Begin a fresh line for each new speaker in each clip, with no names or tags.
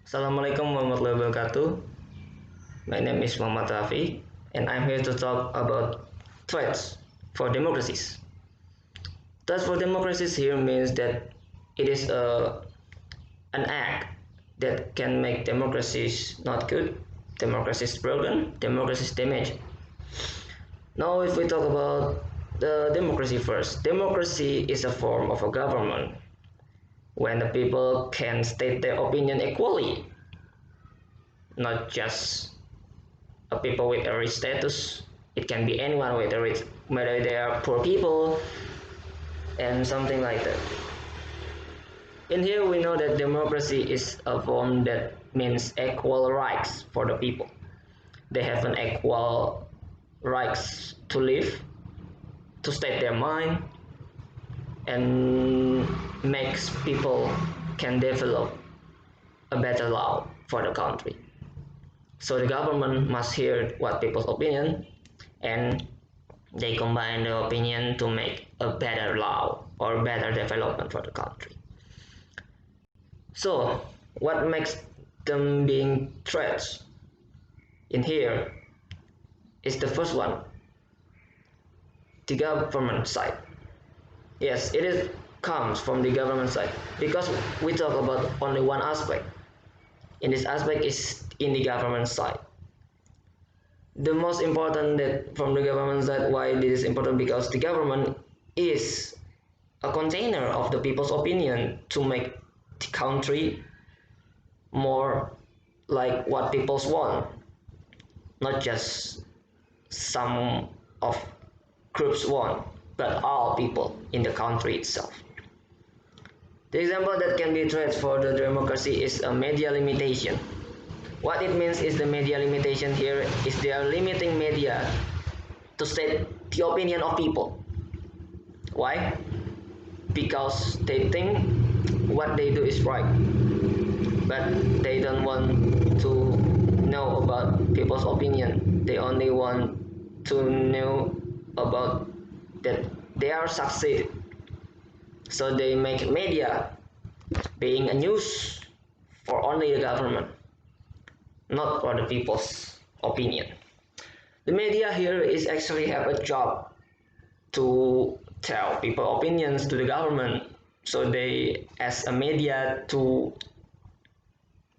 Assalamualaikum warahmatullahi wabarakatuh. My name is Muhammad Rafi, and I'm here to talk about threats for democracies. Threats for democracies here means that it is an act that can make democracies not good, democracies broken, democracies damaged. Now, if we talk about the democracy first, democracy is a form of a government when the people can state their opinion equally, not just a people with a rich status. It can be anyone with a rich, whether they are poor people and something like that. In here, we know that democracy is a form that means equal rights for the people. They have an equal rights to live, to state their mind, and makes people can develop a better law for the country. So the government must hear what people's opinion, and they combine the opinion to make a better law or better development for the country. So what makes them being threats in here is the first one, the government side. Yes, it is comes from the government side because we talk about only one aspect. In this aspect is in the government side. The most important that from the government side, why this is important, because the government is a container of the people's opinion to make the country more like what people want, not just some of groups want, but all people in the country itself. The example that can be threat for the democracy is a media limitation. What it means is the media limitation here is they are limiting media to state the opinion of people. Why? Because they think what they do is right, but they don't want to know about people's opinion. They only want to know about that they are succeed. So they make media being a news for only the government, not for the people's opinion. The media here is actually have a job to tell people opinions to the government, so they as a media to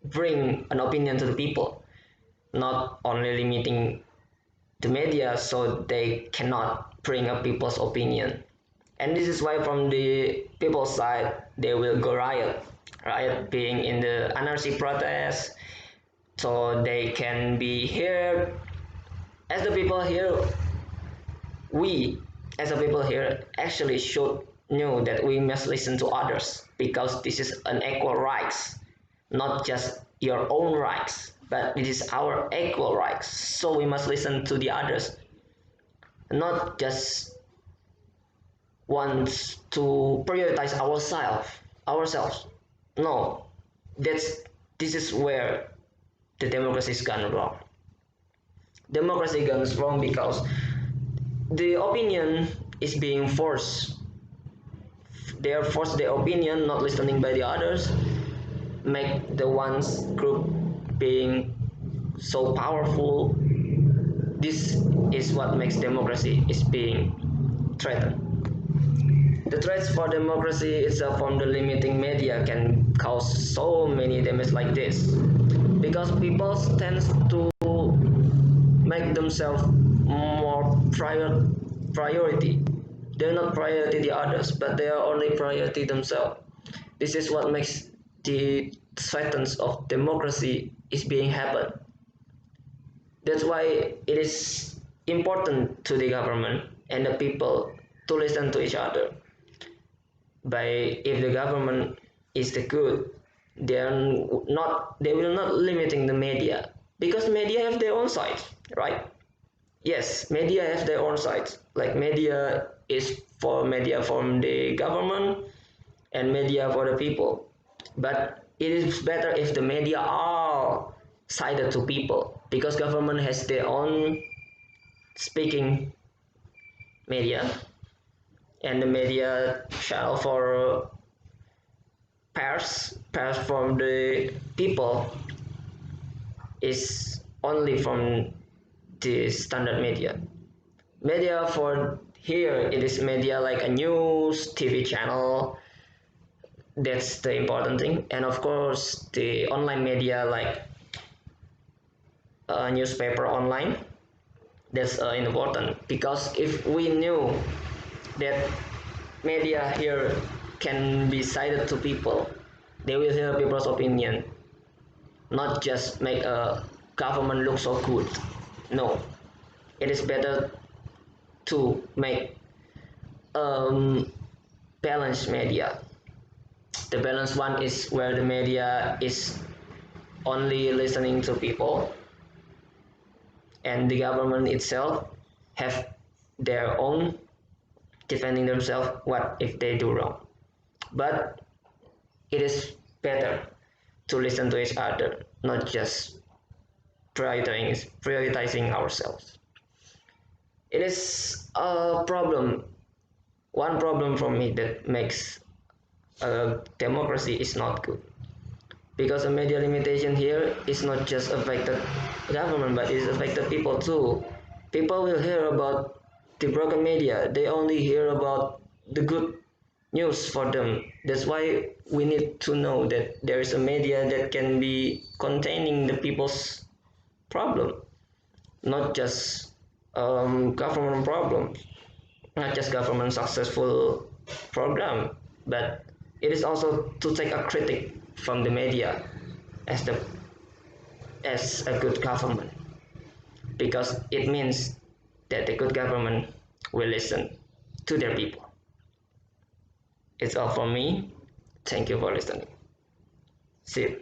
bring an opinion to the people, not only limiting the media so they cannot bring up people's opinion. And this is why from the people's side they will go riot being in the anarchy protest, so they can be heard. As the people here, we as a people here actually should know that we must listen to others, because this is an equal rights, not just your own rights, but it is our equal rights. So we must listen to the others, not just wants to prioritize ourselves. No, that's this is where the democracy is gone wrong. Democracy goes wrong because the opinion is being forced. They are forced their opinion, not listening by the others, make the one's group being so powerful. This is what makes democracy is being threatened. The threats for democracy itself from the limiting media can cause so many damage like this, because people tend to make themselves more priority. They're not priority the others, but they are only priority themselves. This is what makes the threats of democracy is being happen. That's why it is important to the government and the people to listen to each other. By if the government is the good, they will not limiting the media, because media have their own sides, right? Yes, media have their own sides, like media is for media from the government and media for the people, but it is better if the media are sided to people, because government has their own speaking media, and the media channel for pairs from the people is only from the standard media. Media for here it is media like a news, TV channel. That's the important thing, and of course the online media like a newspaper online. That's important because if we knew that media here can be cited to people, they will hear people's opinion, not just make a government look so good. No, it is better to make um, balanced media. The balanced one is where the media is only listening to people and the government itself have their own defending themselves what if they do wrong. But it is better to listen to each other, not just prioritizing ourselves. It is a problem. One problem for me that makes a democracy is not good because the media limitation here is not just affected government but it affected people too. People will hear about the broken media. They only hear about the good news for them. That's why we need to know that there is a media that can be containing the people's problem, not just government problems, not just government successful program, but it is also to take a critic from the media as the as a good government because it means that the good government will listen to their people. It's all from me. Thank you for listening. See you.